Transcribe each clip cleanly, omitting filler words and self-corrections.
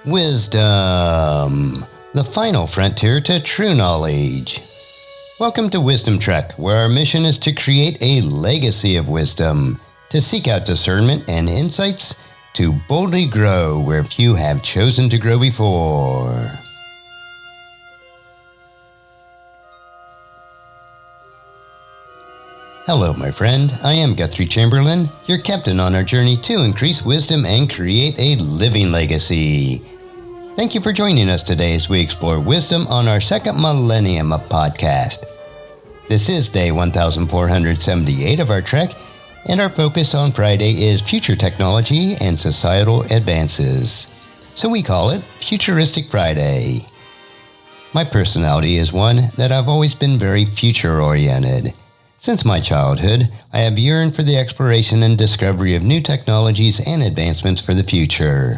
Wisdom, the final frontier to true knowledge. Welcome to Wisdom Trek, where our mission is to create a legacy of wisdom, to seek out discernment and insights, to boldly grow where few have chosen to grow before. Hello, my friend. I am Guthrie Chamberlain, your captain on our journey to increase wisdom and create a living legacy. Thank you for joining us today as we explore wisdom on our second millennium of podcast. This is day 1478 of our trek, and our focus on Friday is future technology and societal advances. So we call it Futuristic Friday. My personality is one that I've always been very future-oriented. Since my childhood, I have yearned for the exploration and discovery of new technologies and advancements for the future.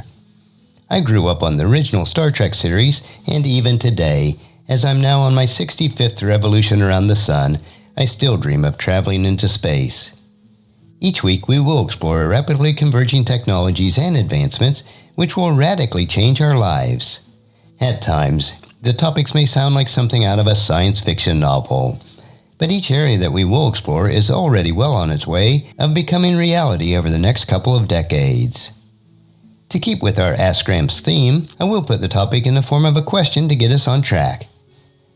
I grew up on the original Star Trek series, and even today, as I'm now on my 65th revolution around the sun, I still dream of traveling into space. Each week we will explore rapidly converging technologies and advancements which will radically change our lives. At times, the topics may sound like something out of a science fiction novel, but each area that we will explore is already well on its way of becoming reality over the next couple of decades. To keep with our Ask Gramps theme, I will put the topic in the form of a question to get us on track.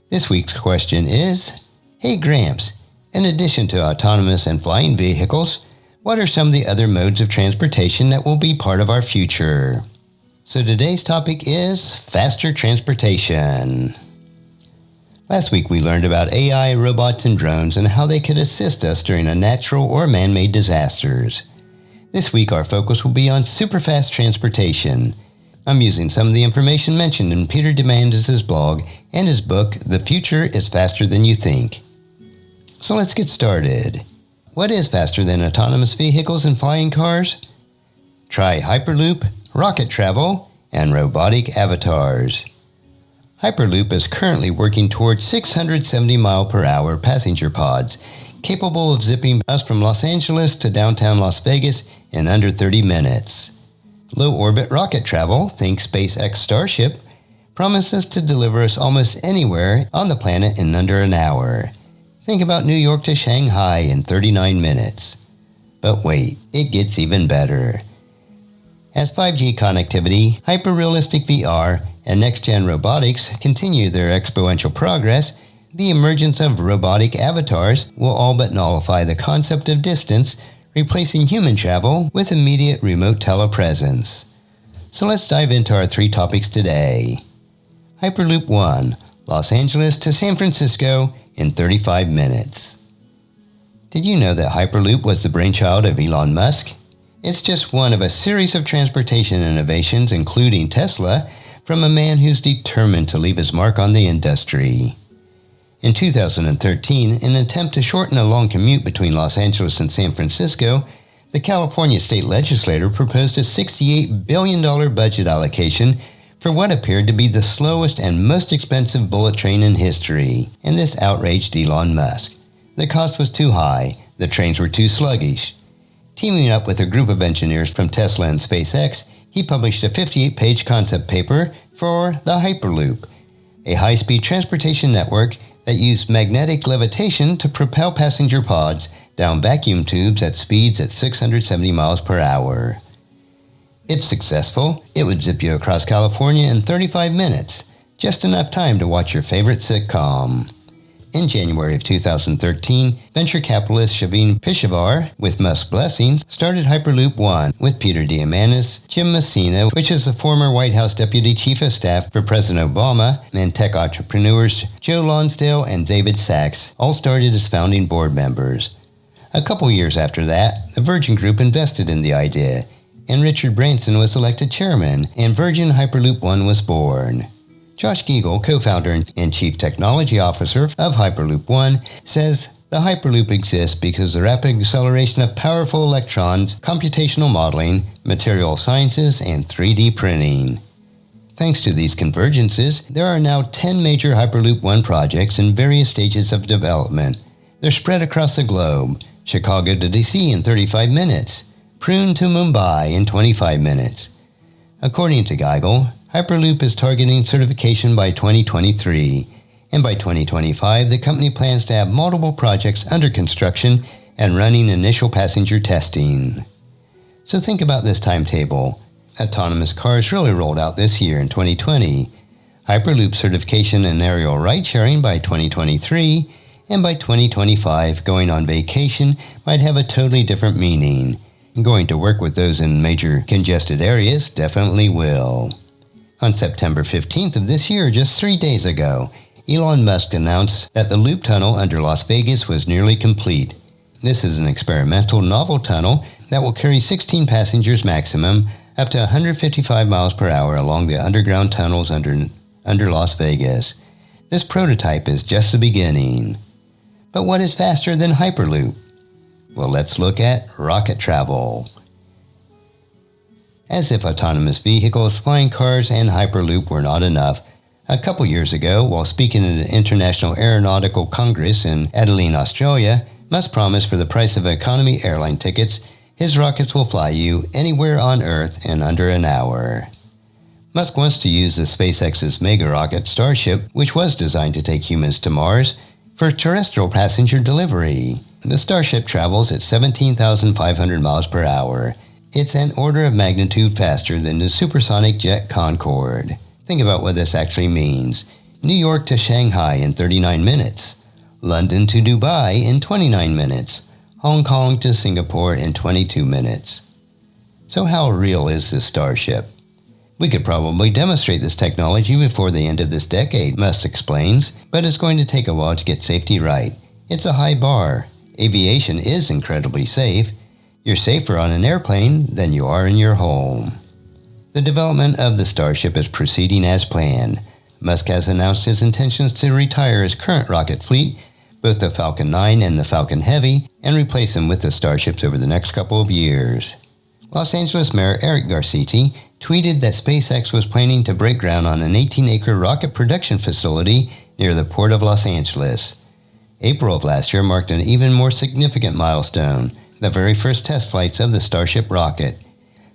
This week's question is, Hey Gramps, in addition to autonomous and flying vehicles, what are some of the other modes of transportation that will be part of our future? So today's topic is faster transportation. Last week we learned about AI, robots, and drones and how they could assist us during a natural or man-made disasters. This week our focus will be on superfast transportation. I'm using some of the information mentioned in Peter Diamandis' blog and his book, The Future is Faster Than You Think. So let's get started. What is faster than autonomous vehicles and flying cars? Try Hyperloop, rocket travel, and robotic avatars. Hyperloop is currently working towards 670 mph passenger pods, capable of zipping us from Los Angeles to downtown Las Vegas in under 30 minutes. Low-orbit rocket travel, think SpaceX Starship, promises to deliver us almost anywhere on the planet in under an hour. Think about New York to Shanghai in 39 minutes. But wait, it gets even better. As 5G connectivity, hyper-realistic VR, and next-gen robotics continue their exponential progress, the emergence of robotic avatars will all but nullify the concept of distance, replacing human travel with immediate remote telepresence. So let's dive into our three topics today. Hyperloop 1, Los Angeles to San Francisco in 35 minutes. Did you know that Hyperloop was the brainchild of Elon Musk? It's just one of a series of transportation innovations, including Tesla, from a man who's determined to leave his mark on the industry. In 2013, in an attempt to shorten a long commute between Los Angeles and San Francisco, the California state legislature proposed a $68 billion budget allocation for what appeared to be the slowest and most expensive bullet train in history, and this outraged Elon Musk. The cost was too high, the trains were too sluggish. Teaming up with a group of engineers from Tesla and SpaceX, he published a 58-page concept paper for the Hyperloop, a high-speed transportation network that used magnetic levitation to propel passenger pods down vacuum tubes at speeds at 670 mph. If successful, it would zip you across California in 35 minutes, just enough time to watch your favorite sitcom. In January of 2013, venture capitalist Shavin Pishavar, with Musk's blessings, started Hyperloop 1 with Peter Diamandis, Jim Messina, which is the former White House Deputy Chief of Staff for President Obama, and tech entrepreneurs Joe Lonsdale and David Sachs, all started as founding board members. A couple years after that, the Virgin Group invested in the idea, and Richard Branson was elected chairman, and Virgin Hyperloop 1 was born. Josh Giegel, co-founder and chief technology officer of Hyperloop 1, says the Hyperloop exists because the rapid acceleration of powerful electrons, computational modeling, material sciences, and 3D printing. Thanks to these convergences, there are now 10 major Hyperloop 1 projects in various stages of development. They're spread across the globe. Chicago to DC in 35 minutes. Pune to Mumbai in 25 minutes. According to Giegel, Hyperloop is targeting certification by 2023, and by 2025 the company plans to have multiple projects under construction and running initial passenger testing. So think about this timetable. Autonomous cars really rolled out this year in 2020. Hyperloop certification and aerial ride-sharing by 2023, and by 2025, going on vacation might have a totally different meaning. Going to work with those in major congested areas definitely will. On September 15th of this year, just 3 days ago, Elon Musk announced that the Loop Tunnel under Las Vegas was nearly complete. This is an experimental novel tunnel that will carry 16 passengers maximum, up to 155 miles per hour along the underground tunnels under Las Vegas. This prototype is just the beginning. But what is faster than Hyperloop? Well, let's look at rocket travel. As if autonomous vehicles, flying cars, and Hyperloop were not enough, a couple years ago, while speaking at an International Aeronautical Congress in Adelaide, Australia, Musk promised for the price of economy airline tickets, his rockets will fly you anywhere on Earth in under an hour. Musk wants to use the SpaceX's mega rocket Starship, which was designed to take humans to Mars, for terrestrial passenger delivery. The Starship travels at 17,500 miles per hour. It's an order of magnitude faster than the supersonic jet Concorde. Think about what this actually means. New York to Shanghai in 39 minutes. London to Dubai in 29 minutes. Hong Kong to Singapore in 22 minutes. So how real is this Starship? We could probably demonstrate this technology before the end of this decade, Musk explains, but it's going to take a while to get safety right. It's a high bar. Aviation is incredibly safe. You're safer on an airplane than you are in your home. The development of the Starship is proceeding as planned. Musk has announced his intentions to retire his current rocket fleet, both the Falcon 9 and the Falcon Heavy, and replace them with the Starships over the next couple of years. Los Angeles Mayor Eric Garcetti tweeted that SpaceX was planning to break ground on an 18-acre rocket production facility near the Port of Los Angeles. April of last year marked an even more significant milestone, the very first test flights of the Starship rocket.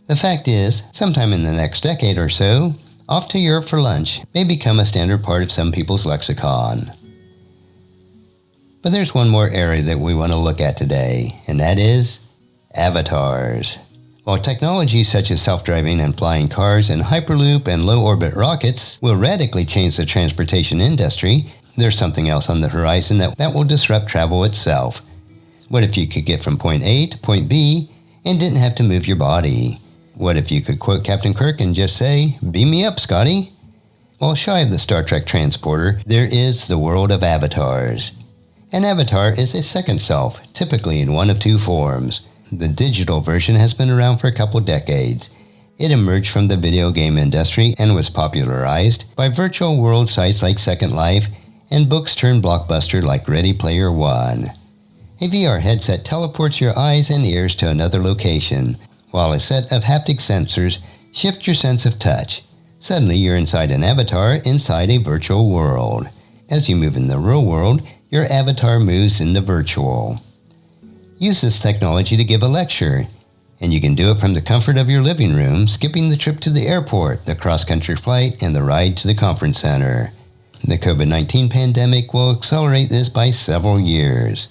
The fact is, sometime in the next decade or so, off to Europe for lunch may become a standard part of some people's lexicon. But there's one more area that we want to look at today, and that is avatars. While technologies such as self-driving and flying cars and Hyperloop and low-orbit rockets will radically change the transportation industry, there's something else on the horizon that will disrupt travel itself. What if you could get from point A to point B and didn't have to move your body? What if you could quote Captain Kirk and just say, "Beam me up, Scotty"? While shy of the Star Trek transporter, there is the world of avatars. An avatar is a second self, typically in one of two forms. The digital version has been around for a couple decades. It emerged from the video game industry and was popularized by virtual world sites like Second Life and books turned blockbuster like Ready Player One. A VR headset teleports your eyes and ears to another location, while a set of haptic sensors shift your sense of touch. Suddenly you're inside an avatar inside a virtual world. As you move in the real world, your avatar moves in the virtual. Use this technology to give a lecture, and you can do it from the comfort of your living room, skipping the trip to the airport, the cross-country flight, and the ride to the conference center. The COVID-19 pandemic will accelerate this by several years.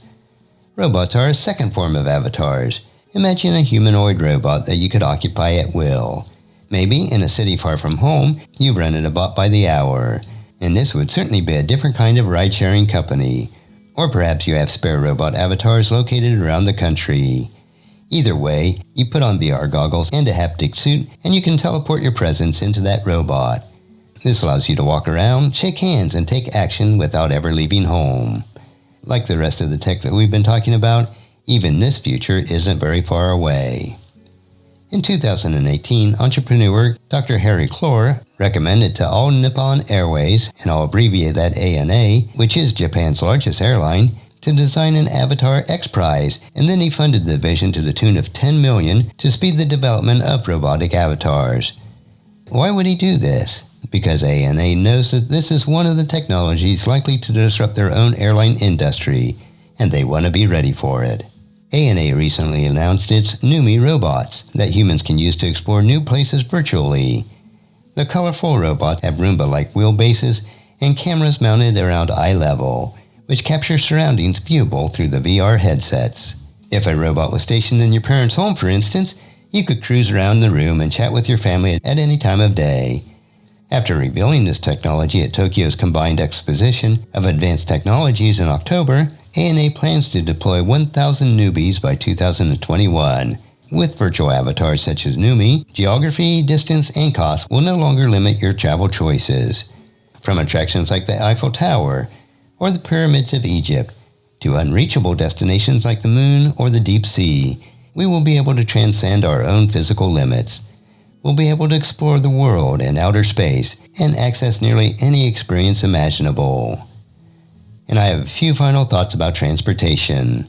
Robots are a second form of avatars. Imagine a humanoid robot that you could occupy at will. Maybe in a city far from home, you rented a bot by the hour, and this would certainly be a different kind of ride-sharing company. Or perhaps you have spare robot avatars located around the country. Either way, you put on VR goggles and a haptic suit, and you can teleport your presence into that robot. This allows you to walk around, shake hands, and take action without ever leaving home. Like the rest of the tech that we've been talking about, even this future isn't very far away. In 2018, entrepreneur Dr. Harry Clore recommended to All Nippon Airways, and I'll abbreviate that ANA, which is Japan's largest airline, to design an Avatar X Prize, and then he funded the vision to the tune of $10 million to speed the development of robotic avatars. Why would he do this? Because ANA knows that this is one of the technologies likely to disrupt their own airline industry, and they want to be ready for it. ANA recently announced its Numi robots that humans can use to explore new places virtually. The colorful robots have Roomba-like wheelbases and cameras mounted around eye level, which capture surroundings viewable through the VR headsets. If a robot was stationed in your parents' home, for instance, you could cruise around the room and chat with your family at any time of day. After revealing this technology at Tokyo's Combined Exposition of Advanced Technologies in October, ANA plans to deploy 1,000 newbies by 2021. With virtual avatars such as Numi, geography, distance, and cost will no longer limit your travel choices. From attractions like the Eiffel Tower or the Pyramids of Egypt to unreachable destinations like the Moon or the Deep Sea, we will be able to transcend our own physical limits. We'll be able to explore the world and outer space and access nearly any experience imaginable. And I have a few final thoughts about transportation.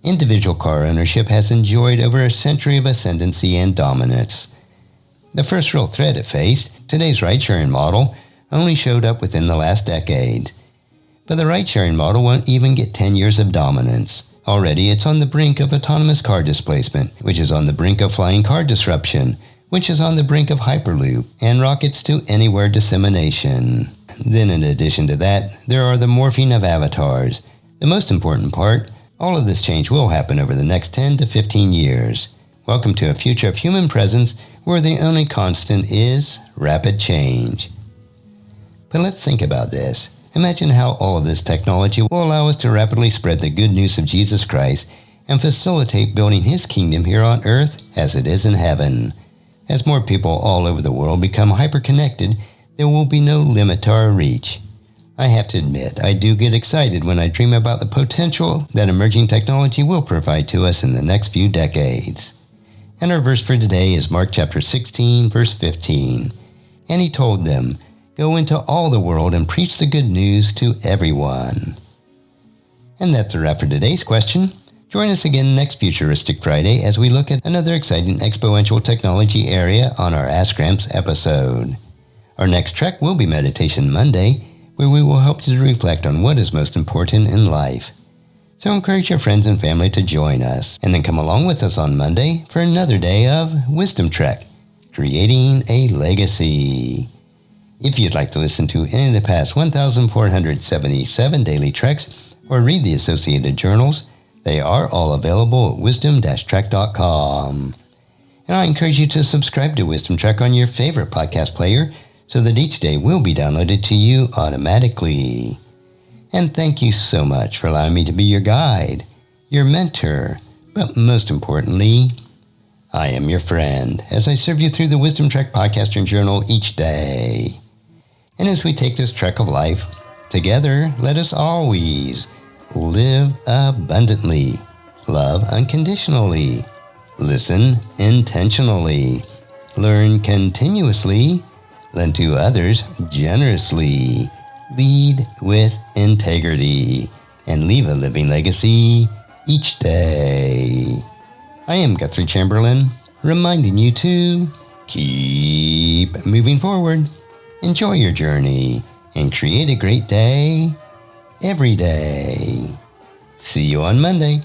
Individual car ownership has enjoyed over a century of ascendancy and dominance. The first real threat it faced, today's ride-sharing model, only showed up within the last decade. But the ride-sharing model won't even get 10 years of dominance. Already it's on the brink of autonomous car displacement, which is on the brink of flying car disruption, which is on the brink of Hyperloop, and rockets to anywhere dissemination. Then in addition to that, there are the morphing of avatars. The most important part, all of this change will happen over the next 10 to 15 years. Welcome to a future of human presence where the only constant is rapid change. But let's think about this. Imagine how all of this technology will allow us to rapidly spread the good news of Jesus Christ and facilitate building His kingdom here on earth as it is in heaven. As more people all over the world become hyper-connected, there will be no limit to our reach. I have to admit, I do get excited when I dream about the potential that emerging technology will provide to us in the next few decades. And our verse for today is Mark chapter 16, verse 15. And He told them, "Go into all the world and preach the good news to everyone." And that's a wrap for today's question. Join us again next Futuristic Friday as we look at another exciting exponential technology area on our Ask Gramps episode. Our next trek will be Meditation Monday, where we will help to reflect on what is most important in life. So encourage your friends and family to join us, and then come along with us on Monday for another day of Wisdom Trek, Creating a Legacy. If you'd like to listen to any of the past 1,477 daily treks or read the associated journals, they are all available at wisdom-trek.com. And I encourage you to subscribe to Wisdom Trek on your favorite podcast player so that each day will be downloaded to you automatically. And thank you so much for allowing me to be your guide, your mentor, but most importantly, I am your friend as I serve you through the Wisdom Trek podcast and journal each day. And as we take this trek of life, together, let us always live abundantly, love unconditionally, listen intentionally, learn continuously, lend to others generously, lead with integrity, and leave a living legacy each day. I am Guthrie Chamberlain, reminding you to keep moving forward, enjoy your journey, and create a great day every day. See you on Monday.